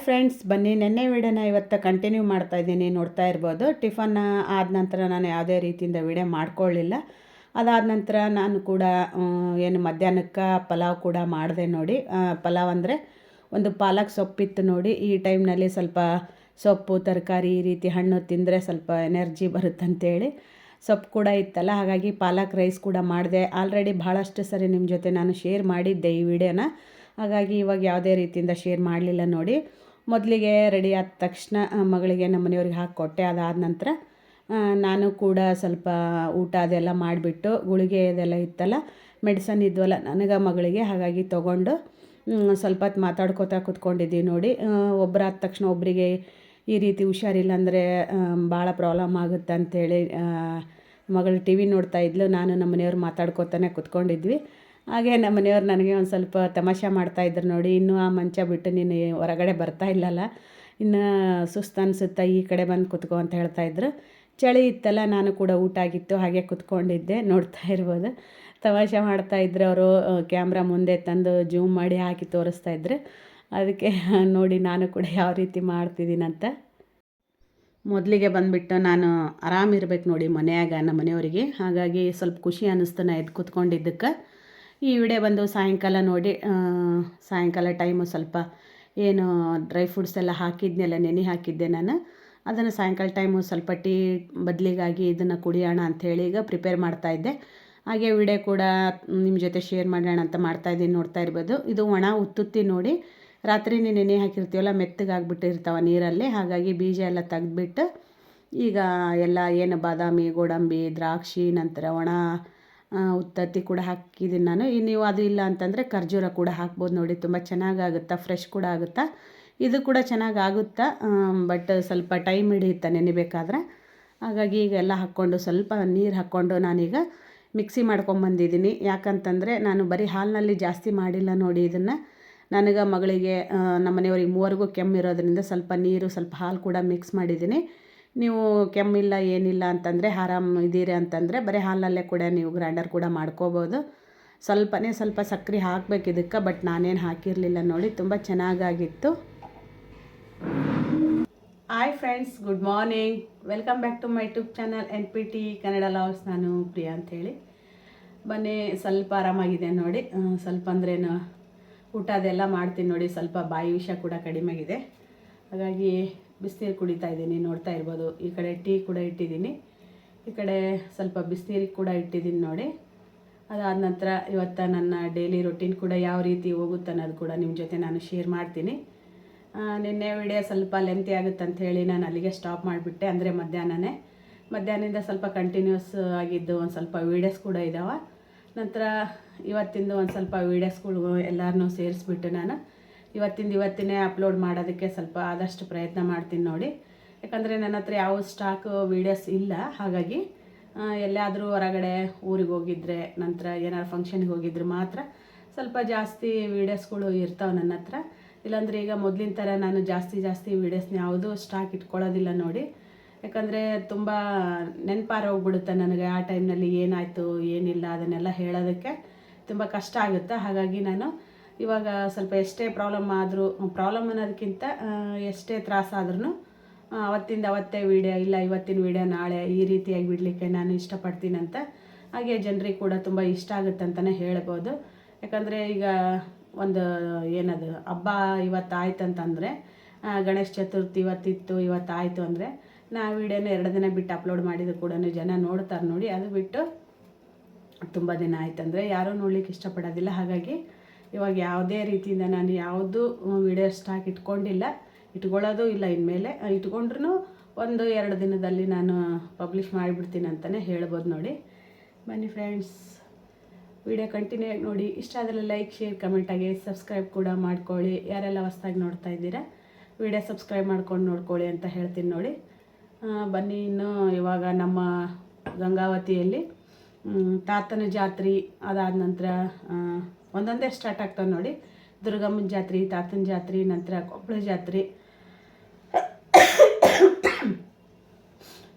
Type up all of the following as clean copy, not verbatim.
Friends, ಬನ್ನಿ ನೆನ್ನೆ ವಿಡಿಯೋನ ಇವತ್ತು ಕಂಟಿನ್ಯೂ ಮಾಡ್ತಾಯಿದ್ದೀನಿ. ನೋಡ್ತಾ ಇರ್ಬೋದು, ಟಿಫನ್ ಆದ ನಂತರ ನಾನು ಯಾವುದೇ ರೀತಿಯಿಂದ ವಿಡಿಯೋ ಮಾಡ್ಕೊಳ್ಳಿಲ್ಲ. ಅದಾದ ನಂತರ ನಾನು ಕೂಡ ಏನು ಮಧ್ಯಾಹ್ನಕ್ಕೆ ಪಲಾವ್ ಕೂಡ ಮಾಡಿದೆ ನೋಡಿ. ಪಲಾವ್ ಅಂದರೆ ಒಂದು ಪಾಲಕ್ ಸೊಪ್ಪಿತ್ತು ನೋಡಿ. ಈ ಟೈಮ್ನಲ್ಲಿ ಸ್ವಲ್ಪ ಸೊಪ್ಪು ತರಕಾರಿ ಈ ರೀತಿ ಹಣ್ಣು ತಿಂದರೆ ಸ್ವಲ್ಪ ಎನರ್ಜಿ ಬರುತ್ತಂತೇಳಿ ಸೊಪ್ಪು ಕೂಡ ಇತ್ತಲ್ಲ, ಹಾಗಾಗಿ ಪಾಲಕ್ ರೈಸ್ ಕೂಡ ಮಾಡಿದೆ. ಆಲ್ರೆಡಿ ಭಾಳಷ್ಟು ಸರಿ ನಿಮ್ಮ ಜೊತೆ ನಾನು ಶೇರ್ ಮಾಡಿದ್ದೆ ಈ ವಿಡಿಯೋನ, ಹಾಗಾಗಿ ಇವಾಗ ಯಾವುದೇ ರೀತಿಯಿಂದ ಶೇರ್ ಮಾಡಲಿಲ್ಲ ನೋಡಿ. ಮೊದಲಿಗೆ ರೆಡಿ ಆದ ತಕ್ಷಣ ಮಗಳಿಗೆ ನಮ್ಮ ಮನೆಯವ್ರಿಗೆ ಹಾಕಿಕೊಟ್ಟೆ. ಅದಾದ ನಂತರ ನಾನು ಕೂಡ ಸ್ವಲ್ಪ ಊಟ ಅದೆಲ್ಲ ಮಾಡಿಬಿಟ್ಟು ಗುಳಿಗೆ ಇದೆಲ್ಲ ಇತ್ತಲ್ಲ, ಮೆಡಿಸನ್ ಇದ್ವಲ್ಲ ನನಗೆ ಮಗಳಿಗೆ, ಹಾಗಾಗಿ ತೊಗೊಂಡು ಸ್ವಲ್ಪ ಹೊತ್ತು ಮಾತಾಡ್ಕೋತಾ ಕೂತ್ಕೊಂಡಿದ್ದೀವಿ ನೋಡಿ. ಒಬ್ಬರಾದ ತಕ್ಷಣ ಒಬ್ಬರಿಗೆ ಈ ರೀತಿ ಹುಷಾರಿಲ್ಲ ಅಂದರೆ ಭಾಳ ಪ್ರಾಬ್ಲಮ್ ಆಗುತ್ತೆ ಅಂಥೇಳಿ ಮಗಳು ಟಿ ವಿ ನೋಡ್ತಾ ಇದ್ಲು, ನಾನು ನಮ್ಮ ಮನೆಯವ್ರು ಮಾತಾಡ್ಕೋತಾನೆ ಕೂತ್ಕೊಂಡಿದ್ವಿ. ಹಾಗೆ ನಮ್ಮ ಮನೆಯವ್ರು ನನಗೆ ಒಂದು ಸ್ವಲ್ಪ ತಮಾಷೆ ಮಾಡ್ತಾಯಿದ್ರು ನೋಡಿ. ಇನ್ನೂ ಆ ಮಂಚ ಬಿಟ್ಟು ನೀನು ಹೊರಗಡೆ ಬರ್ತಾ ಇಲ್ಲಲ್ಲ, ಇನ್ನು ಸುಸ್ತು ಅನಿಸುತ್ತಾ ಈ ಕಡೆ ಬಂದು ಕೂತ್ಕೋ ಅಂತ ಹೇಳ್ತಾಯಿದ್ರು. ಚಳಿ ಇತ್ತಲ್ಲ, ನಾನು ಕೂಡ ಊಟ ಆಗಿತ್ತು ಹಾಗೆ ಕೂತ್ಕೊಂಡಿದ್ದೆ. ನೋಡ್ತಾ ಇರ್ಬೋದು, ತಮಾಷೆ ಮಾಡ್ತಾಯಿದ್ರು ಅವರು. ಕ್ಯಾಮ್ರಾ ಮುಂದೆ ತಂದು ಜೂಮ್ ಮಾಡಿ ಹಾಕಿ ತೋರಿಸ್ತಾಯಿದ್ರು. ಅದಕ್ಕೆ ನೋಡಿ ನಾನು ಕೂಡ ಯಾವ ರೀತಿ ಮಾಡ್ತಿದ್ದೀನಂತ. ಮೊದಲಿಗೆ ಬಂದುಬಿಟ್ಟು ನಾನು ಆರಾಮಿರ್ಬೇಕು ನೋಡಿ ಮನೆಯಾಗ ನಮ್ಮ ಮನೆಯವರಿಗೆ, ಹಾಗಾಗಿ ಸ್ವಲ್ಪ ಖುಷಿ ಅನ್ನಿಸ್ತು ನಾ ಎದ್ದು ಕೂತ್ಕೊಂಡಿದ್ದಕ್ಕೆ. ಈ ವಿಡಿಯೋ ಬಂದು ಸಾಯಂಕಾಲ ನೋಡಿ. ಸಾಯಂಕಾಲ ಟೈಮು ಸ್ವಲ್ಪ ಏನು ಡ್ರೈ ಫ್ರೂಟ್ಸ್ ಎಲ್ಲ ಹಾಕಿದ್ನೆಲ್ಲ ನೆನೆ ಹಾಕಿದ್ದೆ ನಾನು. ಅದನ್ನು ಸಾಯಂಕಾಲ ಟೈಮು ಸ್ವಲ್ಪ ಟೀ ಬದಲಿಗಾಗಿ ಇದನ್ನು ಕುಡಿಯೋಣ ಅಂಥೇಳಿ ಈಗ ಪ್ರಿಪೇರ್ ಮಾಡ್ತಾಯಿದ್ದೆ. ಹಾಗೆ ವಿಡಿಯೋ ಕೂಡ ನಿಮ್ಮ ಜೊತೆ ಶೇರ್ ಮಾಡೋಣ ಅಂತ ಮಾಡ್ತಾಯಿದ್ದೀನಿ. ನೋಡ್ತಾ ಇರ್ಬೋದು, ಇದು ಒಣ ಉತ್ತುತ್ತಿ ನೋಡಿ. ರಾತ್ರಿನೇ ನೆನೆ ಹಾಕಿರ್ತೀವಲ್ಲ, ಮೆತ್ತಗಾಗ್ಬಿಟ್ಟಿರ್ತಾವೆ ನೀರಲ್ಲಿ, ಹಾಗಾಗಿ ಬೀಜ ಎಲ್ಲ ತೆಗೆದ್ಬಿಟ್ಟು ಈಗ ಎಲ್ಲ ಏನು ಬಾದಾಮಿ ಗೋಡಂಬಿ ದ್ರಾಕ್ಷಿ ನಂತರ ಒಣ ಉತ್ತತ್ತಿ ಕೂಡ ಹಾಕಿದ್ದೀನಿ ನಾನು. ನೀವು ಅದು ಇಲ್ಲ ಅಂತಂದರೆ ಖರ್ಜೂರ ಕೂಡ ಹಾಕ್ಬೋದು ನೋಡಿ, ತುಂಬ ಚೆನ್ನಾಗಾಗುತ್ತಾ, ಫ್ರೆಶ್ ಕೂಡ ಆಗುತ್ತಾ. ಇದು ಕೂಡ ಚೆನ್ನಾಗಾಗುತ್ತಾ, ಬಟ್ ಸ್ವಲ್ಪ ಟೈಮ್ ಹಿಡಿಯುತ್ತೆ ನೆನೆಬೇಕಾದ್ರೆ. ಹಾಗಾಗಿ ಈಗ ಎಲ್ಲ ಹಾಕ್ಕೊಂಡು ಸ್ವಲ್ಪ ನೀರು ಹಾಕ್ಕೊಂಡು ನಾನೀಗ ಮಿಕ್ಸಿ ಮಾಡ್ಕೊಂಬಂದಿದ್ದೀನಿ. ಯಾಕಂತಂದರೆ ನಾನು ಬರೀ ಹಾಲಿನಲ್ಲಿ ಜಾಸ್ತಿ ಮಾಡಿಲ್ಲ ನೋಡಿ ಇದನ್ನು. ನನಗೆ ಮಗಳಿಗೆ ನಮ್ಮ ಮನೆಯವ್ರಿಗೆ ಮೂವರಿಗೂ ಕೆಮ್ಮಿರೋದ್ರಿಂದ ಸ್ವಲ್ಪ ನೀರು ಸ್ವಲ್ಪ ಹಾಲು ಕೂಡ ಮಿಕ್ಸ್ ಮಾಡಿದ್ದೀನಿ. ನೀವು ಕೆಮ್ಮಿಲ್ಲ ಏನಿಲ್ಲ ಅಂತಂದರೆ ಆರಾಮ್ ಇದ್ದೀರಿ ಅಂತಂದರೆ ಬರೀ ಹಾಲಲ್ಲೇ ಕೂಡ ನೀವು ಗ್ರೈಂಡರ್ ಕೂಡ ಮಾಡ್ಕೋಬೋದು. ಸ್ವಲ್ಪ ಸಕ್ಕರೆ ಹಾಕಬೇಕು ಇದಕ್ಕೆ, ಬಟ್ ನಾನೇನು ಹಾಕಿರಲಿಲ್ಲ ನೋಡಿ. ತುಂಬ ಚೆನ್ನಾಗಾಗಿತ್ತು. Hi friends, good morning, welcome back to my YouTube channel NPT Kannada logs. ನಾನು ಪ್ರಿಯಾ ಅಂಥೇಳಿ. ಬನ್ನಿ, ಸ್ವಲ್ಪ ಆರಾಮಾಗಿದೆ ನೋಡಿ. ಸ್ವಲ್ಪ ಅಂದ್ರೇನು ಊಟ ಅದೆಲ್ಲ ಮಾಡ್ತೀನಿ ನೋಡಿ. ಸ್ವಲ್ಪ ಬಾಯಿ ವಿಷ ಕೂಡ ಕಡಿಮೆ ಆಗಿದೆ, ಹಾಗಾಗಿ ಬಿಸಿನೀರು ಕುಡಿತಾ ಇದ್ದೀನಿ. ನೋಡ್ತಾ ಇರ್ಬೋದು, ಈ ಕಡೆ ಟೀ ಕೂಡ ಇಟ್ಟಿದ್ದೀನಿ, ಈ ಕಡೆ ಸ್ವಲ್ಪ ಬಿಸಿನೀರಿಗೆ ಕೂಡ ಇಟ್ಟಿದ್ದೀನಿ ನೋಡಿ. ಅದಾದ ನಂತರ ಇವತ್ತು ನನ್ನ ಡೈಲಿ ರೊಟೀನ್ ಕೂಡ ಯಾವ ರೀತಿ ಹೋಗುತ್ತೆ ಅನ್ನೋದು ಕೂಡ ನಿಮ್ಮ ಜೊತೆ ನಾನು ಶೇರ್ ಮಾಡ್ತೀನಿ. ನಿನ್ನೆ ವಿಡಿಯೋ ಸ್ವಲ್ಪ ಲೆಂತಿ ಆಗುತ್ತೆ ಅಂಥೇಳಿ ನಾನು ಅಲ್ಲಿಗೆ ಸ್ಟಾಪ್ ಮಾಡಿಬಿಟ್ಟೆ. ಅಂದರೆ ಮಧ್ಯಾಹ್ನದಿಂದ ಸ್ವಲ್ಪ ಕಂಟಿನ್ಯೂಸ್ ಆಗಿದ್ದು ಒಂದು ಸ್ವಲ್ಪ ವೀಡಿಯೋಸ್ ಕೂಡ ಇದ್ದಾವೆ. ನಂತರ ಇವತ್ತಿಂದು ಒಂದು ಸ್ವಲ್ಪ ವೀಡಿಯೋಸ್ಗಳು ಎಲ್ಲರನ್ನೂ ಸೇರಿಸ್ಬಿಟ್ಟು ನಾನು ಇವತ್ತಿನೇ ಅಪ್ಲೋಡ್ ಮಾಡೋದಕ್ಕೆ ಸ್ವಲ್ಪ ಆದಷ್ಟು ಪ್ರಯತ್ನ ಮಾಡ್ತೀನಿ ನೋಡಿ. ಯಾಕಂದರೆ ನನ್ನ ಹತ್ರ ಯಾವ ಸ್ಟಾಕ್ ವೀಡಿಯೋಸ್ ಇಲ್ಲ, ಹಾಗಾಗಿ ಎಲ್ಲಾದರೂ ಹೊರಗಡೆ ಊರಿಗೆ ಹೋಗಿದ್ರೆ, ನಂತರ ಏನಾದ್ರು ಫಂಕ್ಷನ್ಗೆ ಹೋಗಿದ್ರೆ ಮಾತ್ರ ಸ್ವಲ್ಪ ಜಾಸ್ತಿ ವೀಡಿಯೋಸ್ಗಳು ಇರ್ತಾವೆ ನನ್ನ ಹತ್ರ. ಇಲ್ಲಾಂದರೆ ಈಗ ಮೊದಲಿನ ಥರ ನಾನು ಜಾಸ್ತಿ ವೀಡಿಯೋಸ್ನ ಯಾವುದೂ ಸ್ಟಾಕ್ ಇಟ್ಕೊಳ್ಳೋದಿಲ್ಲ ನೋಡಿ. ಯಾಕಂದರೆ ತುಂಬ ನೆನಪಾರೋಗ್ಬಿಡುತ್ತೆ ನನಗೆ. ಆ ಟೈಮ್ನಲ್ಲಿ ಏನಾಯಿತು ಏನಿಲ್ಲ ಅದನ್ನೆಲ್ಲ ಹೇಳೋದಕ್ಕೆ ತುಂಬ ಕಷ್ಟ ಆಗುತ್ತೆ. ಹಾಗಾಗಿ ನಾನು ಇವಾಗ ಸ್ವಲ್ಪ ಎಷ್ಟೇ ಪ್ರಾಬ್ಲಮ್ ಅನ್ನೋದಕ್ಕಿಂತ ಎಷ್ಟೇ ತ್ರಾಸಾದ್ರೂ ಅವತ್ತೇ ವೀಡಿಯೋ ಇಲ್ಲ, ಇವತ್ತಿನ ವೀಡಿಯೋ ನಾಳೆ ಈ ರೀತಿಯಾಗಿ ಬಿಡಲಿಕ್ಕೆ ನಾನು ಇಷ್ಟಪಡ್ತೀನಂತ. ಹಾಗೆ ಜನರಿಗೆ ಕೂಡ ತುಂಬ ಇಷ್ಟ ಆಗುತ್ತೆ ಅಂತಲೇ ಹೇಳ್ಬೋದು. ಯಾಕಂದರೆ ಈಗ ಒಂದು ಏನದು ಹಬ್ಬ ಇವತ್ತು ಆಯ್ತು ಅಂತಂದರೆ, ಗಣೇಶ ಚತುರ್ಥಿ ಇವತ್ತು ಆಯಿತು ಅಂದರೆ ನಾ ವೀಡಿಯೋನ 2 ದಿನ ಬಿಟ್ಟು ಅಪ್ಲೋಡ್ ಮಾಡಿದ್ದು ಕೂಡ ಜನ ನೋಡ್ತಾರೆ ನೋಡಿ. ಅದು ಬಿಟ್ಟು ತುಂಬ ದಿನ ಆಯ್ತಂದರೆ ಯಾರೂ ನೋಡ್ಲಿಕ್ಕೆ ಇಷ್ಟಪಡೋದಿಲ್ಲ. ಹಾಗಾಗಿ ಇವಾಗ ಯಾವುದೇ ರೀತಿಯಿಂದ ನಾನು ಯಾವುದು ವೀಡಿಯೋ ಸ್ಟಾಕ್ ಇಟ್ಕೊಳ್ಳೋದು ಇಲ್ಲ. ಇನ್ಮೇಲೆ ಇಟ್ಕೊಂಡ್ರೂ 1-2 ದಿನದಲ್ಲಿ ನಾನು ಪಬ್ಲಿಷ್ ಮಾಡಿಬಿಡ್ತೀನಿ ಅಂತಲೇ ಹೇಳ್ಬೋದು ನೋಡಿ. ಬನ್ನಿ ಫ್ರೆಂಡ್ಸ್, ವಿಡಿಯೋ ಕಂಟಿನ್ಯೂ ಆಗಿ ನೋಡಿ. ಇಷ್ಟ ಆದರೆ ಲೈಕ್, ಶೇರ್, ಕಮೆಂಟಾಗಿ ಸಬ್ಸ್ಕ್ರೈಬ್ ಕೂಡ ಮಾಡ್ಕೊಳ್ಳಿ. ಯಾರೆಲ್ಲ ಹೊಸ್ದಾಗಿ ನೋಡ್ತಾ ಇದ್ದೀರಾ ವಿಡಿಯೋ ಸಬ್ಸ್ಕ್ರೈಬ್ ಮಾಡ್ಕೊಂಡು ನೋಡ್ಕೊಳ್ಳಿ ಅಂತ ಹೇಳ್ತೀನಿ ನೋಡಿ. ಬನ್ನಿ, ಇನ್ನು ಇವಾಗ ನಮ್ಮ ಗಂಗಾವತಿಯಲ್ಲಿ ತಾತನ ಜಾತ್ರೆ, ಅದಾದ ನಂತರ ಒಂದೊಂದೇ ಸ್ಟಾರ್ಟ್ ಆಗ್ತವೆ ನೋಡಿ. ದುರ್ಗಮ್ಮನ ಜಾತ್ರೆ, ತಾತನ ಜಾತ್ರೆ, ನಂತರ ಕೊಪ್ಪಳ ಜಾತ್ರೆ,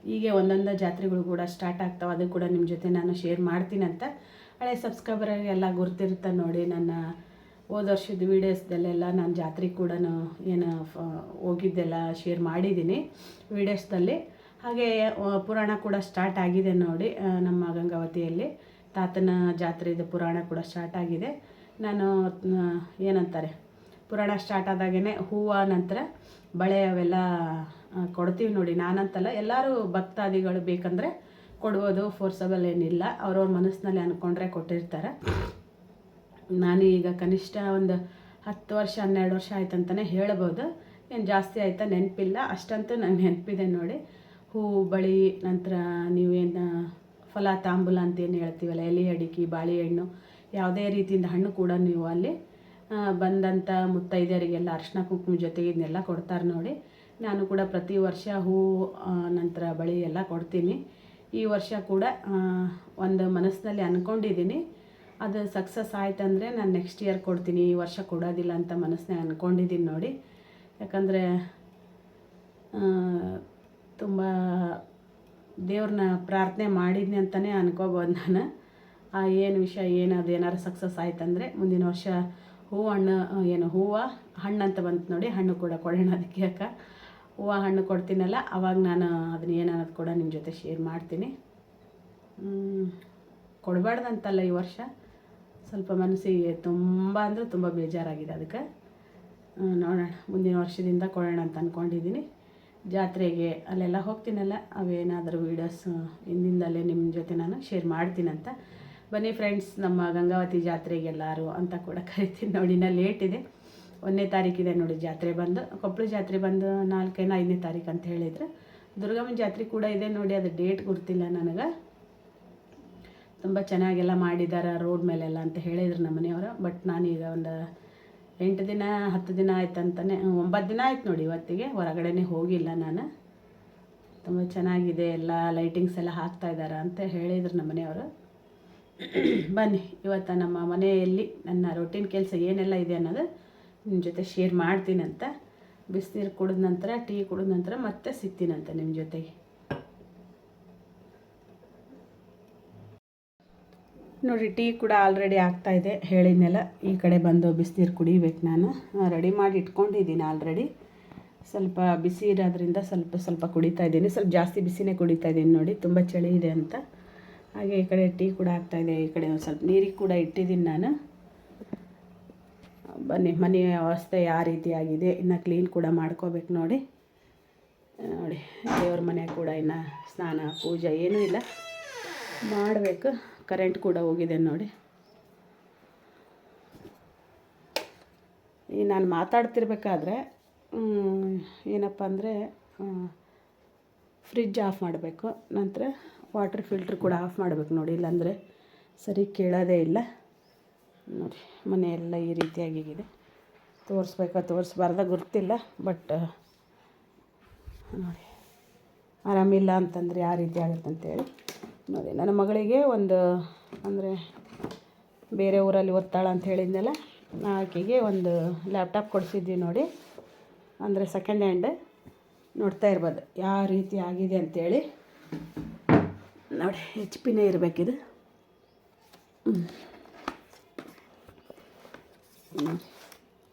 ಹೀಗೆ ಒಂದೊಂದು ಜಾತ್ರೆಗಳು ಕೂಡ ಸ್ಟಾರ್ಟ್ ಆಗ್ತಾವೆ. ಅದು ಕೂಡ ನಿಮ್ಮ ಜೊತೆ ನಾನು ಶೇರ್ ಮಾಡ್ತೀನಿ ಅಂತ. ಹಳೆ ಸಬ್ಸ್ಕ್ರೈಬರ್ ಎಲ್ಲ ಗುರ್ತಿರುತ್ತೆ ನೋಡಿ. ನನ್ನ ಹೋದ ವರ್ಷದ ವೀಡಿಯೋಸ್ದಲ್ಲೆಲ್ಲ ನಾನು ಜಾತ್ರೆಗೆ ಕೂಡ ಏನು ಹೋಗಿದ್ದೆಲ್ಲ ಶೇರ್ ಮಾಡಿದ್ದೀನಿ ವೀಡಿಯೋಸ್ದಲ್ಲಿ. ಹಾಗೆ ಪುರಾಣ ಕೂಡ ಸ್ಟಾರ್ಟ್ ಆಗಿದೆ ನೋಡಿ. ನಮ್ಮ ಗಂಗಾವತಿಯಲ್ಲಿ ತಾತನ ಜಾತ್ರೆದು ಪುರಾಣ ಕೂಡ ಸ್ಟಾರ್ಟ್ ಆಗಿದೆ. ನಾನು ಏನಂತಾರೆ, ಪುರಾಣ ಸ್ಟಾರ್ಟ್ ಆದಾಗೇ ಹೂವು ನಂತರ ಬಳೆ ಅವೆಲ್ಲ ಕೊಡ್ತೀವಿ ನೋಡಿ. ನಾನಂತಲ್ಲ, ಎಲ್ಲರೂ ಭಕ್ತಾದಿಗಳು ಬೇಕಂದರೆ ಕೊಡ್ಬೋದು, ಫೋರ್ಸಬಲ್ ಏನಿಲ್ಲ. ಅವ್ರವ್ರ ಮನಸ್ಸಿನಲ್ಲಿ ಅಂದ್ಕೊಂಡ್ರೆ ಕೊಟ್ಟಿರ್ತಾರೆ. ನಾನು ಈಗ ಕನಿಷ್ಠ ಒಂದು 10 ವರ್ಷ 12 ವರ್ಷ ಆಯ್ತಂತಲೇ ಹೇಳ್ಬೋದು. ಏನು ಜಾಸ್ತಿ ಆಯಿತಾ ನೆನಪಿಲ್ಲ, ಅಷ್ಟಂತೂ ನಂಗೆ ನೆನಪಿದೆ ನೋಡಿ. ಹೂವು ಬಳಿ ನಂತರ ನೀವೇನು ಫಲ ತಾಂಬೂಲ ಅಂತೇನು ಹೇಳ್ತೀವಲ್ಲ, ಎಲೆ ಅಡಿಕೆ ಬಾಳೆಹಣ್ಣು ಯಾವುದೇ ರೀತಿಯಿಂದ ಹಣ್ಣು ಕೂಡ ನೀವು ಅಲ್ಲಿ ಬಂದಂಥ ಮುತ್ತೈದೆಯರಿಗೆಲ್ಲ ಅರಿಶಿನ ಕುಂಕುಮ ಜೊತೆಗೆ ಇದನ್ನೆಲ್ಲ ಕೊಡ್ತಾರೆ ನೋಡಿ. ನಾನು ಕೂಡ ಪ್ರತಿ ವರ್ಷ ಹೂವು ನಂತರ ಬಳಿ ಎಲ್ಲ ಕೊಡ್ತೀನಿ. ಈ ವರ್ಷ ಕೂಡ ಒಂದು ಮನಸ್ಸಿನಲ್ಲಿ ಅಂದ್ಕೊಂಡಿದ್ದೀನಿ. ಅದು ಸಕ್ಸಸ್ ಆಯ್ತಂದರೆ ನಾನು ನೆಕ್ಸ್ಟ್ ಇಯರ್ ಕೊಡ್ತೀನಿ, ಈ ವರ್ಷ ಕೊಡೋದಿಲ್ಲ ಅಂತ ಮನಸ್ಸಿನಾಗ ಅಂದ್ಕೊಂಡಿದ್ದೀನಿ ನೋಡಿ. ಯಾಕಂದರೆ ತುಂಬ ದೇವ್ರನ್ನ ಪ್ರಾರ್ಥನೆ ಮಾಡಿದ್ನಿ ಅಂತಲೇ ಅನ್ಕೋಬೋದು ನಾನು. ಏನು ವಿಷಯ ಅದು ಏನಾರು ಸಕ್ಸಸ್ ಆಯ್ತಂದರೆ ಮುಂದಿನ ವರ್ಷ ಹೂವು ಹಣ್ಣು ಅಂತ ಬಂತು ನೋಡಿ, ಹಣ್ಣು ಕೂಡ ಕೊಡೋಣ. ಅದಕ್ಕೆ ಯಾಕೆ ಹೂವು ಹಣ್ಣು ಕೊಡ್ತೀನಲ್ಲ, ಅವಾಗ ನಾನು ಅದನ್ನ ಏನನ್ನೋದು ಕೂಡ ನಿಮ್ಮ ಜೊತೆ ಶೇರ್ ಮಾಡ್ತೀನಿ. ಕೊಡಬಾರ್ದಂತಲ್ಲ, ಈ ವರ್ಷ ಸ್ವಲ್ಪ ಮನಸ್ಸಿಗೆ ತುಂಬ ಅಂದರೆ ತುಂಬ ಬೇಜಾರಾಗಿದೆ. ಅದಕ್ಕೆ ನೋಡೋಣ, ಮುಂದಿನ ವರ್ಷದಿಂದ ಕೊಡೋಣ ಅಂತ ಅಂದ್ಕೊಂಡಿದ್ದೀನಿ. ಜಾತ್ರೆಗೆ ಅಲ್ಲೆಲ್ಲ ಹೋಗ್ತೀನಲ್ಲ, ಅವೇನಾದರೂ ವೀಡಿಯೋಸ್ ಹಿಂದಿಂದಲೇ ನಿಮ್ಮ ಜೊತೆ ನಾನು ಶೇರ್ ಮಾಡ್ತೀನಂತ. ಬನ್ನಿ ಫ್ರೆಂಡ್ಸ್, ನಮ್ಮ ಗಂಗಾವತಿ ಜಾತ್ರೆಗೆ ಎಲ್ಲರೂ ಅಂತ ಕೂಡ ಕರಿತೀನಿ ನೋಡಿ. ಇನ್ನೂ ಲೇಟ್ ಇದೆ, 1ನೇ ತಾರೀಕಿದೆ ನೋಡಿ ಜಾತ್ರೆ ಬಂದು. ಕೊಪ್ಪಳ ಜಾತ್ರೆ ಬಂದು 4ನೇ 5ನೇ ತಾರೀಕು ಅಂತ ಹೇಳಿದ್ರು. ದುರ್ಗಮ್ಮನ ಜಾತ್ರೆ ಕೂಡ ಇದೆ ನೋಡಿ, ಅದು ಡೇಟ್ ಗೊತ್ತಿಲ್ಲ ನನಗೆ. ತುಂಬ ಚೆನ್ನಾಗೆಲ್ಲ ಮಾಡಿದ್ದಾರೆ ರೋಡ್ ಮೇಲೆಲ್ಲ ಅಂತ ಹೇಳಿದ್ರು ನಮ್ಮ ಮನೆಯವರು. ಬಟ್ ನಾನೀಗ ಒಂದು 8 ದಿನ 10 ದಿನ ಆಯ್ತು ಅಂತಲೇ, 9 ದಿನ ಆಯ್ತು ನೋಡಿ ಇವತ್ತಿಗೆ, ಹೊರಗಡೆನೇ ಹೋಗಿಲ್ಲ ನಾನು. ತುಂಬ ಚೆನ್ನಾಗಿದೆ, ಎಲ್ಲ ಲೈಟಿಂಗ್ಸ್ ಎಲ್ಲ ಹಾಕ್ತಾಯಿದ್ದಾರೆ ಅಂತ ಹೇಳಿದ್ರು ನಮ್ಮ ಮನೆಯವರು. ಬನ್ನಿ, ಇವತ್ತು ನಮ್ಮ ಮನೆಯಲ್ಲಿ ನನ್ನ ರೊಟೀನ್ ಕೆಲಸ ಏನೆಲ್ಲ ಇದೆ ಅನ್ನೋದು ನಿಮ್ಮ ಜೊತೆ ಶೇರ್ ಮಾಡ್ತೀನಂತ. ಬಿಸಿನೀರು ಕುಡಿದ ನಂತರ, ಟೀ ಕುಡಿದ ನಂತರ ಮತ್ತೆ ಸಿಗ್ತೀನಂತ ನಿಮ್ಮ ಜೊತೆಗೆ. ನೋಡಿ, ಟೀ ಕೂಡ ಆಲ್ರೆಡಿ ಆಗ್ತಾಯಿದೆ, ಹೇಳಿದ್ನೆಲ್ಲ. ಈ ಕಡೆ ಬಂದು ಬಿಸಿನೀರು ಕುಡಿಬೇಕು. ನಾನು ರೆಡಿ ಮಾಡಿ ಇಟ್ಕೊಂಡಿದ್ದೀನಿ ಆಲ್ರೆಡಿ. ಸ್ವಲ್ಪ ಬಿಸಿ ಇರೋದ್ರಿಂದ ಸ್ವಲ್ಪ ಕುಡಿತಾ ಇದ್ದೀನಿ. ಸ್ವಲ್ಪ ಜಾಸ್ತಿ ಬಿಸಿನೇ ಕುಡಿತಾ ಇದ್ದೀನಿ ನೋಡಿ, ತುಂಬ ಚಳಿ ಇದೆ ಅಂತ. ಹಾಗೆ ಈ ಕಡೆ ಟೀ ಕೂಡ ಆಗ್ತಾಯಿದೆ. ಈ ಕಡೆ ಒಂದು ಸ್ವಲ್ಪ ನೀರಿಗೆ ಕೂಡ ಇಟ್ಟಿದ್ದೀನಿ ನಾನು. ಬನ್ನಿ, ಮನೆಯ ವ್ಯವಸ್ಥೆ ಯಾವ ರೀತಿ ಆಗಿದೆ, ಇನ್ನು ಕ್ಲೀನ್ ಕೂಡ ಮಾಡ್ಕೋಬೇಕು ನೋಡಿ. ದೇವ್ರ ಮನೆ ಕೂಡ ಇನ್ನು ಸ್ನಾನ ಪೂಜೆ ಏನೂ ಇಲ್ಲ, ಮಾಡಬೇಕು. ಕರೆಂಟ್ ಕೂಡ ಹೋಗಿದೆ ನೋಡಿ. ಈ ನಾನು ಮಾತಾಡ್ತಿರ್ಬೇಕಾದ್ರೆ ಏನಪ್ಪ ಅಂದರೆ ಫ್ರಿಡ್ಜ್ ಆಫ್ ಮಾಡಬೇಕು, ನಂತರ ವಾಟರ್ ಫಿಲ್ಟ್ರ್ ಕೂಡ ಆಫ್ ಮಾಡಬೇಕು ನೋಡಿ, ಇಲ್ಲಾಂದರೆ ಸರಿ ಕೇಳೋದೇ ಇಲ್ಲ ನೋಡಿ. ಮನೆಯೆಲ್ಲ ಈ ರೀತಿಯಾಗಿದೆ. ತೋರಿಸ್ಬಾರ್ದ ಗೊತ್ತಿಲ್ಲ, ಬಟ್ ನೋಡಿ, ಆರಾಮಿಲ್ಲ ಅಂತಂದರೆ ಯಾವ ರೀತಿ ಆಗುತ್ತೆ ಅಂತೇಳಿ ನೋಡಿ. ನನ್ನ ಮಗಳಿಗೆ ಒಂದು ಅಂದರೆ ಬೇರೆ ಊರಲ್ಲಿ ಓದ್ತಾಳ ಅಂತ ಹೇಳಿದ್ನಲ್ಲ, ಆಕೆಗೆ ಒಂದು ಲ್ಯಾಪ್ಟಾಪ್ ಕೊಡಿಸಿದ್ವಿ ನೋಡಿ. ಅಂದರೆ ಸೆಕೆಂಡ್ ಹ್ಯಾಂಡ್, ನೋಡ್ತಾ ಇರ್ಬೋದು ಯಾವ ರೀತಿ ಆಗಿದೆ ಅಂಥೇಳಿ ನೋಡಿ. HP ಇರಬೇಕಿದು.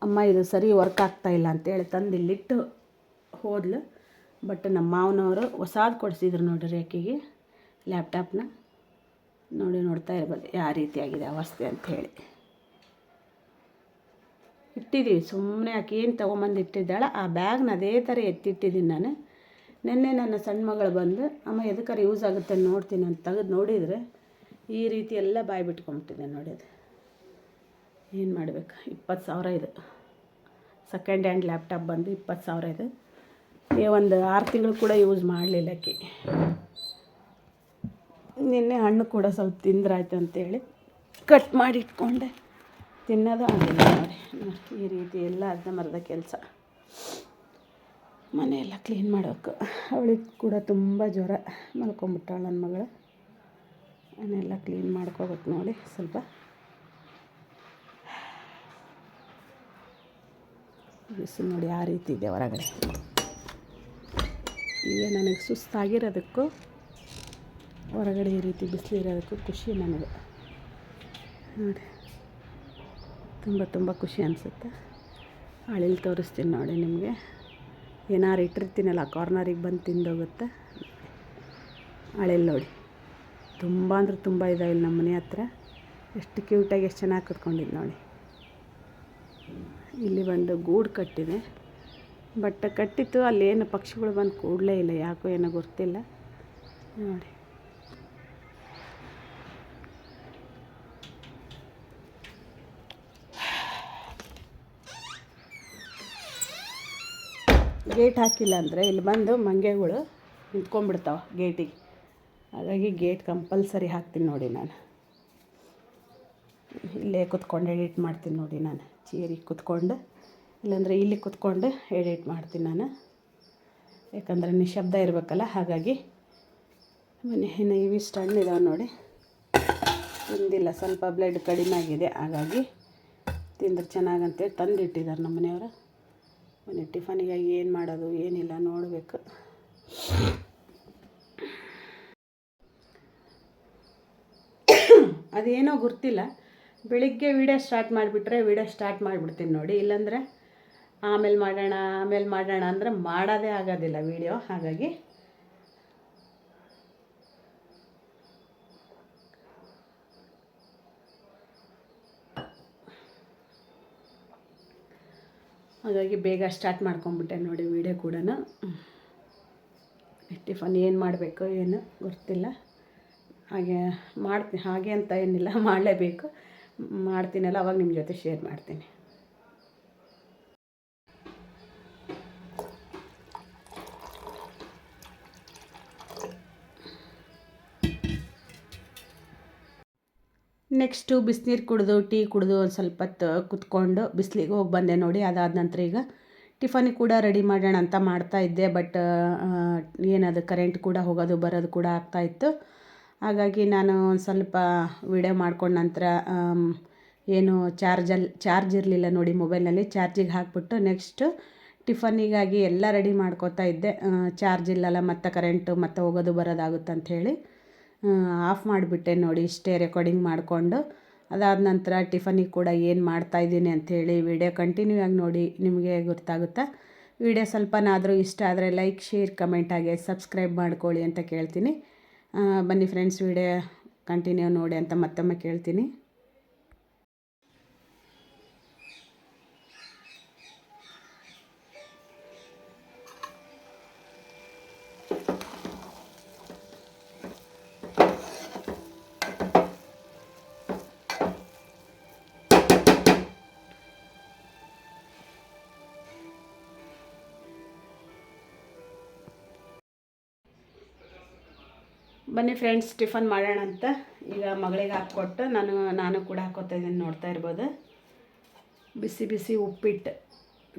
ಅಮ್ಮ ಇದು ಸರಿ ವರ್ಕ್ ಆಗ್ತಾಯಿಲ್ಲ ಅಂತೇಳಿ ತಂದು ಇಲ್ಲಿಟ್ಟು ಹೋದ್ಲು. ಬಟ್ ನಮ್ಮ ಮಾವನವರು ಹೊಸಾದು ಕೊಡಿಸಿದ್ರು ನೋಡಿರಿ ಆಕೆಗೆ ಲ್ಯಾಪ್ಟಾಪ್ನ. ನೋಡ್ತಾ ಇರ್ಬೋದು ಯಾವ ರೀತಿಯಾಗಿದೆ ಅವಸ್ಥೆ ಅಂಥೇಳಿ. ಇಟ್ಟಿದ್ದೀವಿ ಸುಮ್ಮನೆ, ಆಕೆ ಏನು ತೊಗೊಂಬಂದು ಇಟ್ಟಿದ್ದಾಳೆ ಆ ಬ್ಯಾಗ್ನ ಅದೇ ಥರ ಎತ್ತಿಟ್ಟಿದ್ದೀನಿ ನಾನು. ನಿನ್ನೆ ನನ್ನ ಸಣ್ಣ ಮಗಳು ಬಂದು, ಅಮ್ಮ ಎದಕ್ಕಾರೆ ಯೂಸ್ ಆಗುತ್ತೆ ನೋಡ್ತೀನಿ ಅಂತ ತೆಗೆದು ನೋಡಿದರೆ ಈ ರೀತಿ ಎಲ್ಲ ಬಾಯಿ ಬಿಟ್ಕೊಂಬಿಟ್ಟಿದೆ ನೋಡಿ. ಅದು ಏನು ಮಾಡಬೇಕು, 20,000 ಇದು. ಸೆಕೆಂಡ್ ಹ್ಯಾಂಡ್ ಲ್ಯಾಪ್ಟಾಪ್ ಬಂದು 20,000 ಇದು. ಒಂದು 6 ತಿಂಗಳು ಕೂಡ ಯೂಸ್ ಮಾಡಲಿಲ್ಲ ಆಕೆ. ನಿನ್ನೆ ಹಣ್ಣು ಕೂಡ ಸ್ವಲ್ಪ ತಿಂದ್ರಾಯ್ತು ಅಂತೇಳಿ ಕಟ್ ಮಾಡಿ ಇಟ್ಕೊಂಡೆ, ತಿನ್ನೋದು ಆಗಿಲ್ಲ ನೋಡಿ. ಈ ರೀತಿ ಎಲ್ಲ ಅರ್ಧಂಬರ್ಧ ಕೆಲಸ. ಮನೆಯೆಲ್ಲ ಕ್ಲೀನ್ ಮಾಡಬೇಕು. ಅವಳಿಗೆ ಕೂಡ ತುಂಬ ಜ್ವರ, ಮಲ್ಕೊಂಬಿಟ್ಟಾಳೆ ನನ್ನ ಮಗಳು. ಮನೆಯೆಲ್ಲ ಕ್ಲೀನ್ ಮಾಡ್ಕೋಬೇಕು ನೋಡಿ. ಸ್ವಲ್ಪ ಬಿಸಿಲು ನೋಡಿ ಯಾವ ರೀತಿ ಇದೆ ಹೊರಗಡೆ. ಈಗ ನನಗೆ ಸುಸ್ತಾಗಿರೋದಕ್ಕೂ ಹೊರಗಡೆ ಈ ರೀತಿ ಬಿಸಿಲಿರೋದಕ್ಕೂ ಖುಷಿ ನನಗೆ ನೋಡಿ. ತುಂಬ ಖುಷಿ ಅನಿಸುತ್ತೆ. ಹಳಿಲಿ ತೋರಿಸ್ತೀನಿ ನೋಡಿ ನಿಮಗೆ. ಏನಾರು ಇಟ್ಟಿರ್ತೀನಲ್ಲ ಕಾರ್ನರಿಗೆ ಬಂದು ತಿಂದೋಗುತ್ತೆ. ಹಳೇಲಿ ನೋಡಿ ತುಂಬ ಅಂದ್ರೆ ತುಂಬ ಇದಾವೆ ಇಲ್ಲಿ ನಮ್ಮ ಮನೆ ಹತ್ರ. ಎಷ್ಟು ಕ್ಯೂಟಾಗಿ ಎಷ್ಟು ಚೆನ್ನಾಗಿ ಕುತ್ಕೊಂಡಿದ್ದು ನೋಡಿ. ಇಲ್ಲಿ ಬಂದು ಗೂಡು ಕಟ್ಟಿದೆ, ಬಟ್ ಕಟ್ಟಿತ್ತು ಅಲ್ಲೇನು ಪಕ್ಷಿಗಳು ಬಂದು ಕೂಡಲೇ ಇಲ್ಲ, ಯಾಕೋ ಏನೋ ಗೊತ್ತಿಲ್ಲ ನೋಡಿ. ಗೇಟ್ ಹಾಕಿಲ್ಲ ಅಂದರೆ ಇಲ್ಲಿ ಬಂದು ಮಂಗೆಗಳು ನಿಂತ್ಕೊಂಡ್ಬಿಡ್ತಾವೆ ಗೇಟಿಗೆ. ಹಾಗಾಗಿ ಗೇಟ್ ಕಂಪಲ್ಸರಿ ಹಾಕ್ತೀನಿ ನೋಡಿ. ನಾನು ಇಲ್ಲೇ ಕುತ್ಕೊಂಡು ಎಡಿಟ್ ಮಾಡ್ತೀನಿ ನೋಡಿ. ನಾನು ಚೇರಿಗೆ ಕುತ್ಕೊಂಡು, ಇಲ್ಲಾಂದರೆ ಇಲ್ಲಿ ಕುತ್ಕೊಂಡು ಎಡಿಟ್ ಮಾಡ್ತೀನಿ ನಾನು, ಯಾಕಂದರೆ ನಿಶಬ್ದ ಇರಬೇಕಲ್ಲ. ಹಾಗಾಗಿ ಇನ್ನು ಇವಿಷ್ಟು ಹಣ್ಣಿದಾವೆ ನೋಡಿ. ತಿಂದಿಲ್ಲ, ಸ್ವಲ್ಪ ಬ್ಲಡ್ ಕಡಿಮೆ ಆಗಿದೆ, ಹಾಗಾಗಿ ತಿಂದ್ರೆ ಚೆನ್ನಾಗಂತೇಳಿ ತಂದಿಟ್ಟಿದ್ದಾರೆ ನಮ್ಮ ಮನೆಯವರು. ಮನೆ ಟಿಫನಿಗಾಗಿ ಏನು ಮಾಡೋದು ಏನಿಲ್ಲ ನೋಡಬೇಕು. ಅದೇನೋ ಗೊತ್ತಿಲ್ಲ, ಬೆಳಿಗ್ಗೆ ವೀಡಿಯೋ ಸ್ಟಾರ್ಟ್ ಮಾಡಿಬಿಡ್ತೀನಿ ನೋಡಿ. ಇಲ್ಲಾಂದರೆ ಆಮೇಲೆ ಮಾಡೋಣ ಅಂದರೆ ಮಾಡೋದೇ ಆಗೋದಿಲ್ಲ ವೀಡಿಯೋ. ಹಾಗಾಗಿ ಬೇಗ ಸ್ಟಾರ್ಟ್ ಮಾಡ್ಕೊಂಬಿಟ್ಟೆ ನೋಡಿ ವೀಡಿಯೋ ಕೂಡ. ಟಿಫನ್ ಏನು ಮಾಡಬೇಕು ಏನು ಗೊತ್ತಿಲ್ಲ. ಹಾಗೆ ಅಂತ ಏನಿಲ್ಲ, ಮಾಡಲೇಬೇಕು. ಮಾಡ್ತೀನಲ್ಲ ಅವಾಗ ನಿಮ್ಮ ಜೊತೆ ಶೇರ್ ಮಾಡ್ತೀನಿ. ನೆಕ್ಸ್ಟು ಬಿಸಿನೀರು ಕುಡಿದು ಟೀ ಕುಡಿದು ಒಂದು ಸ್ವಲ್ಪ ಹೊತ್ತು ಕುತ್ಕೊಂಡು ಬಿಸಿಲಿಗೆ ಹೋಗಿ ಬಂದೆ ನೋಡಿ. ಅದಾದ ನಂತರ ಈಗ ಟಿಫನಿಗೆ ಕೂಡ ರೆಡಿ ಮಾಡೋಣ ಅಂತ ಮಾಡ್ತಾಯಿದ್ದೆ, ಬಟ್ ಏನದು ಕರೆಂಟ್ ಕೂಡ ಹೋಗೋದು ಬರೋದು ಕೂಡ ಆಗ್ತಾಯಿತ್ತು. ಹಾಗಾಗಿ ನಾನು ಒಂದು ಸ್ವಲ್ಪ ವಿಡಿಯೋ ಮಾಡ್ಕೊಂಡ ನಂತರ ಏನು ಚಾರ್ಜ್ ಇರಲಿಲ್ಲ ನೋಡಿ ಮೊಬೈಲ್ನಲ್ಲಿ. ಚಾರ್ಜಿಗೆ ಹಾಕ್ಬಿಟ್ಟು ನೆಕ್ಸ್ಟು ಟಿಫನ್ನಿಗಾಗಿ ಎಲ್ಲ ರೆಡಿ ಮಾಡ್ಕೋತಾ ಇದ್ದೆ. ಚಾರ್ಜ್ ಇಲ್ಲಲ್ಲ, ಮತ್ತು ಕರೆಂಟು ಮತ್ತು ಹೋಗೋದು ಬರೋದಾಗುತ್ತೆ ಅಂಥೇಳಿ ಆಫ್ ಮಾಡಿಬಿಟ್ಟೆ ನೋಡಿ. ಇಷ್ಟೇ ರೆಕಾರ್ಡಿಂಗ್ ಮಾಡಿಕೊಂಡು ಅದಾದ ನಂತರ ಟಿಫನಿಗೆ ಕೂಡ ಏನು ಮಾಡ್ತಾಯಿದ್ದೀನಿ ಅಂಥೇಳಿ ವಿಡಿಯೋ ಕಂಟಿನ್ಯೂ ಆಗಿ ನೋಡಿ, ನಿಮಗೆ ಗೊತ್ತಾಗುತ್ತಾ. ವಿಡಿಯೋ ಸ್ವಲ್ಪನಾದರೂ ಇಷ್ಟ ಆದರೆ ಲೈಕ್, ಶೇರ್, ಕಮೆಂಟ್ ಹಾಗೆ ಸಬ್ಸ್ಕ್ರೈಬ್ ಮಾಡ್ಕೊಳ್ಳಿ ಅಂತ ಕೇಳ್ತೀನಿ. ಬನ್ನಿ ಫ್ರೆಂಡ್ಸ್, ವಿಡಿಯೋ ಕಂಟಿನ್ಯೂ ನೋಡಿ ಅಂತ ಮತ್ತೊಮ್ಮೆ ಕೇಳ್ತೀನಿ. ಬನ್ನಿ ಫ್ರೆಂಡ್ಸ್, ಟಿಫನ್ ಮಾಡೋಣ ಅಂತ ಈಗ ಮಗಳಿಗೆ ಹಾಕ್ಕೊಟ್ಟು ನಾನು ಕೂಡ ಹಾಕ್ಕೊತಾ ಇದ್ದೀನಿ. ನೋಡ್ತಾ ಇರ್ಬೋದು, ಬಿಸಿ ಉಪ್ಪಿಟ್ಟು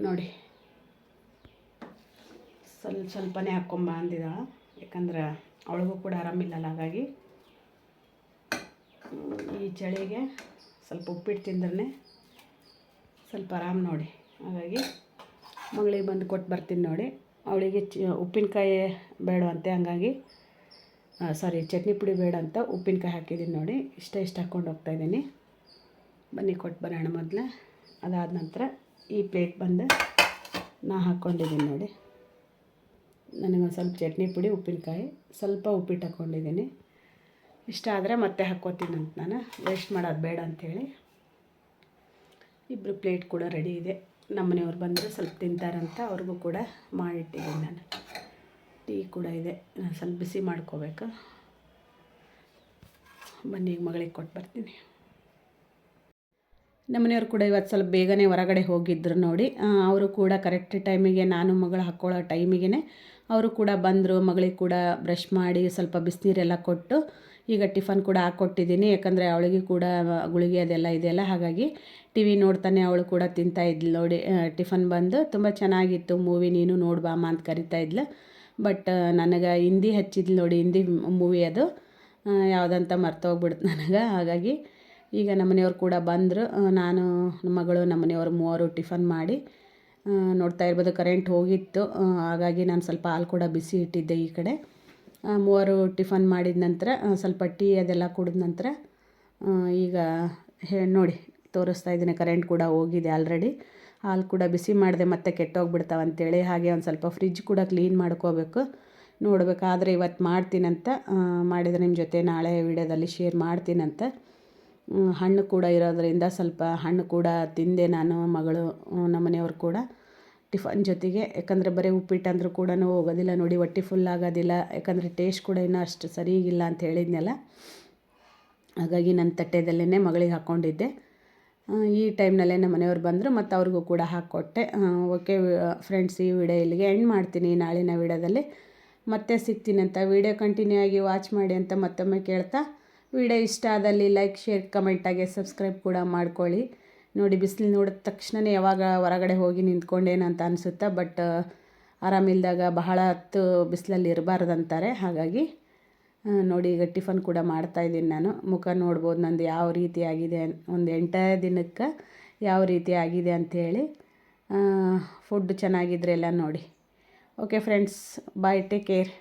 ನೋಡಿ. ಸ್ವಲ್ಪನೇ ಹಾಕ್ಕೊಂಬ ಅಂದಿದ್ದಾಳೆ, ಯಾಕಂದ್ರೆ ಅವಳಿಗೂ ಕೂಡ ಆರಾಮಿಲ್ಲಲ್ಲ. ಹಾಗಾಗಿ ಈ ಚಳಿಗೆ ಸ್ವಲ್ಪ ಉಪ್ಪಿಟ್ಟು ತಿಂದ್ರೆ ಸ್ವಲ್ಪ ಆರಾಮ್ ನೋಡಿ. ಹಾಗಾಗಿ ಮಗಳಿಗೆ ಬಂದು ಕೊಟ್ಟು ಬರ್ತೀನಿ ನೋಡಿ. ಅವಳಿಗೆ ಉಪ್ಪಿನಕಾಯಿ ಬೇಡವಂತೆ, ಹಂಗಾಗಿ ಚಟ್ನಿ ಪುಡಿ ಬೇಡ ಅಂತ ಉಪ್ಪಿನಕಾಯಿ ಹಾಕಿದ್ದೀನಿ ನೋಡಿ. ಇಷ್ಟ ಹಾಕ್ಕೊಂಡು ಹೋಗ್ತಾಯಿದ್ದೀನಿ. ಬನ್ನಿ ಕೊಟ್ಟು ಬರೋಣ ಮೊದಲು. ಅದಾದ ನಂತರ ಈ ಪ್ಲೇಟ್ ಬಂದು ಹಾಕ್ಕೊಂಡಿದ್ದೀನಿ ನೋಡಿ. ನನಗೊಂದು ಸ್ವಲ್ಪ ಚಟ್ನಿ ಪುಡಿ, ಉಪ್ಪಿನಕಾಯಿ, ಸ್ವಲ್ಪ ಉಪ್ಪಿಟ್ಟು ಹಾಕ್ಕೊಂಡಿದ್ದೀನಿ. ಇಷ್ಟ ಆದರೆ ಮತ್ತೆ ಹಾಕ್ಕೋತೀನಂತ, ನಾನು ವೇಸ್ಟ್ ಮಾಡೋದು ಬೇಡ ಅಂಥೇಳಿ. ಇಬ್ಬರು ಪ್ಲೇಟ್ ಕೂಡ ರೆಡಿ ಇದೆ. ನಮ್ಮನೆಯವ್ರು ಬಂದರೆ ಸ್ವಲ್ಪ ತಿಂತಾರಂತ ಅವ್ರಿಗೂ ಕೂಡ ಮಾಡಿಟ್ಟಿದ್ದೀನಿ ನಾನು. ಟೀ ಕೂಡ ಇದೆ, ನಾನು ಸ್ವಲ್ಪ ಬಿಸಿ ಮಾಡ್ಕೋಬೇಕು. ಬನ್ನಿ ಈಗ ಮಗಳಿಗೆ ಕೊಟ್ಟು ಬರ್ತೀನಿ. ನಮ್ಮನೆಯವ್ರು ಕೂಡ ಇವತ್ತು ಸ್ವಲ್ಪ ಬೇಗನೆ ಹೊರಗಡೆ ಹೋಗಿದ್ದರು ನೋಡಿ. ಅವರು ಕೂಡ ಕರೆಕ್ಟ್ ಟೈಮಿಗೆ, ನಾನು ಮಗಳು ಹಾಕ್ಕೊಳ್ಳೋ ಟೈಮಿಗೆ ಅವರು ಕೂಡ ಬಂದರು. ಮಗಳಿಗೆ ಕೂಡ ಬ್ರಷ್ ಮಾಡಿ ಸ್ವಲ್ಪ ಬಿಸಿನೀರೆಲ್ಲ ಕೊಟ್ಟು ಈಗ ಟಿಫನ್ ಕೂಡ ಹಾಕ್ಕೊಟ್ಟಿದ್ದೀನಿ. ಯಾಕಂದರೆ ಅವಳಿಗೆ ಕೂಡ ಗುಳಿಗೆ ಅದೆಲ್ಲ ಇದೆಯಲ್ಲ, ಹಾಗಾಗಿ ಟಿ ವಿ ನೋಡ್ತಾನೆ ಅವಳು ಕೂಡ ತಿಂತಾಯಿದ್ಲು ನೋಡಿ. ಟಿಫನ್ ಬಂದು ತುಂಬ ಚೆನ್ನಾಗಿತ್ತು ಮೂವಿ, ನೀನು ನೋಡ್ಬಾಮ್ಮ ಅಂತ ಕರಿತಾ ಇದ್ಲು. ಬಟ್ ನನಗೆ ಹಿಂದಿ ಹಚ್ಚಿದ್ಲು ನೋಡಿ, ಹಿಂದಿ ಮೂವಿ ಅದು ಯಾವುದಂತ ಮರ್ತೋಗ್ಬಿಡ್ತು ನನಗೆ. ಹಾಗಾಗಿ ಈಗ ನಮ್ಮನೆಯವ್ರು ಕೂಡ ಬಂದರು. ನಾನು, ನಮ್ಮ ಮಗಳು, ನಮ್ಮನೆಯವ್ರು ಮೂವರು ಟಿಫನ್ ಮಾಡಿ ನೋಡ್ತಾ ಇರ್ಬೋದು. ಕರೆಂಟ್ ಹೋಗಿತ್ತು, ಹಾಗಾಗಿ ನಾನು ಸ್ವಲ್ಪ ಹಾಲು ಕೂಡ ಬಿಸಿ ಇಟ್ಟಿದ್ದೆ ಈ ಕಡೆ. ಮೂವರು ಟಿಫನ್ ಮಾಡಿದ ನಂತರ ಸ್ವಲ್ಪ ಟೀ ಅದೆಲ್ಲ ಕುಡಿದ ನಂತರ ಈಗ ನೋಡಿ ತೋರಿಸ್ತಾ ಇದ್ದೀನಿ. ಕರೆಂಟ್ ಕೂಡ ಹೋಗಿದೆ ಆಲ್ರೆಡಿ. ಹಾಲು ಕೂಡ ಬಿಸಿ ಮಾಡಿದೆ ಮತ್ತೆ ಕೆಟ್ಟೋಗ್ಬಿಡ್ತಾವಂತೇಳಿ. ಹಾಗೆ ಒಂದು ಸ್ವಲ್ಪ ಫ್ರಿಜ್ ಕೂಡ ಕ್ಲೀನ್ ಮಾಡ್ಕೋಬೇಕು. ನೋಡಬೇಕಾದ್ರೆ ಇವತ್ತು ಮಾಡ್ತೀನಂತ ಮಾಡಿದರೆ ನಿಮ್ಮ ಜೊತೆ ನಾಳೆ ವಿಡಿಯೋದಲ್ಲಿ ಶೇರ್ ಮಾಡ್ತೀನಂತ. ಹಣ್ಣು ಕೂಡ ಇರೋದರಿಂದ ಸ್ವಲ್ಪ ಹಣ್ಣು ಕೂಡ ತಿಂದೆ ನಾನು, ಮಗಳು, ನಮ್ಮ ಮನೆಯವ್ರು ಕೂಡ ಟಿಫನ್ ಜೊತೆಗೆ. ಯಾಕಂದರೆ ಬರೀ ಉಪ್ಪಿಟ್ಟು ಅಂದರೂ ಕೂಡ ಹೋಗೋದಿಲ್ಲ ನೋಡಿ, ಹೊಟ್ಟೆ ಫುಲ್ ಆಗೋದಿಲ್ಲ. ಯಾಕಂದರೆ ಟೇಸ್ಟ್ ಕೂಡ ಇನ್ನೂ ಅಷ್ಟು ಸರಿಗಿಲ್ಲ ಅಂತ ಹೇಳಿದ್ನಲ್ಲ. ಹಾಗಾಗಿ ನನ್ನ ತಟ್ಟೆದಲ್ಲೇ ಮಗಳಿಗೆ ಹಾಕ್ಕೊಂಡಿದ್ದೆ. ಈ ಟೈಮ್ನಲ್ಲೇ ನಮ್ಮ ಮನೆಯವ್ರು ಬಂದರು ಮತ್ತು ಅವ್ರಿಗೂ ಕೂಡ ಹಾಕ್ಕೊಟ್ಟೆ. ಓಕೆ ಫ್ರೆಂಡ್ಸ್, ಈ ವಿಡಿಯೋ ಇಲ್ಲಿಗೆ ಎಂಡ್ ಮಾಡ್ತೀನಿ. ನಾಳಿನ ವಿಡಿಯೋದಲ್ಲಿ ಮತ್ತೆ ಸಿಗ್ತೀನಿ ಅಂತ. ವಿಡಿಯೋ ಕಂಟಿನ್ಯೂ ಆಗಿ ವಾಚ್ ಮಾಡಿ ಅಂತ ಮತ್ತೊಮ್ಮೆ ಕೇಳ್ತಾ, ವಿಡಿಯೋ ಇಷ್ಟ ಆದಲ್ಲಿ ಲೈಕ್, ಶೇರ್, ಕಮೆಂಟಾಗಿ ಸಬ್ಸ್ಕ್ರೈಬ್ ಕೂಡ ಮಾಡ್ಕೊಳ್ಳಿ. ನೋಡಿ, ಬಿಸಿಲು ನೋಡಿದ ತಕ್ಷಣವೇ ಯಾವಾಗ ಹೊರಗಡೆ ಹೋಗಿ ನಿಂತ್ಕೊಂಡೇನಂತ ಅನಿಸುತ್ತಾ. ಬಟ್ ಆರಾಮಿಲ್ದಾಗ ಬಹಳ ಹೊತ್ತು ಬಿಸಿಲಲ್ಲಿ ಇರಬಾರ್ದಂತಾರೆ. ಹಾಗಾಗಿ ನೋಡಿ, ಈಗ ಟಿಫನ್ ಕೂಡ ಮಾಡ್ತಾಯಿದ್ದೀನಿ ನಾನು. ಮುಖ ನೋಡ್ಬೋದು ನಂದು ಯಾವ ರೀತಿ ಆಗಿದೆ, ಒಂದು 8 ದಿನಕ್ಕೆ ಯಾವ ರೀತಿ ಆಗಿದೆ ಅಂಥೇಳಿ. ಫುಡ್ ಚೆನ್ನಾಗಿದ್ರೆ ಎಲ್ಲ ನೋಡಿ. ಓಕೆ ಫ್ರೆಂಡ್ಸ್, ಬಾಯ್, ಟೇಕ್ ಕೇರ್.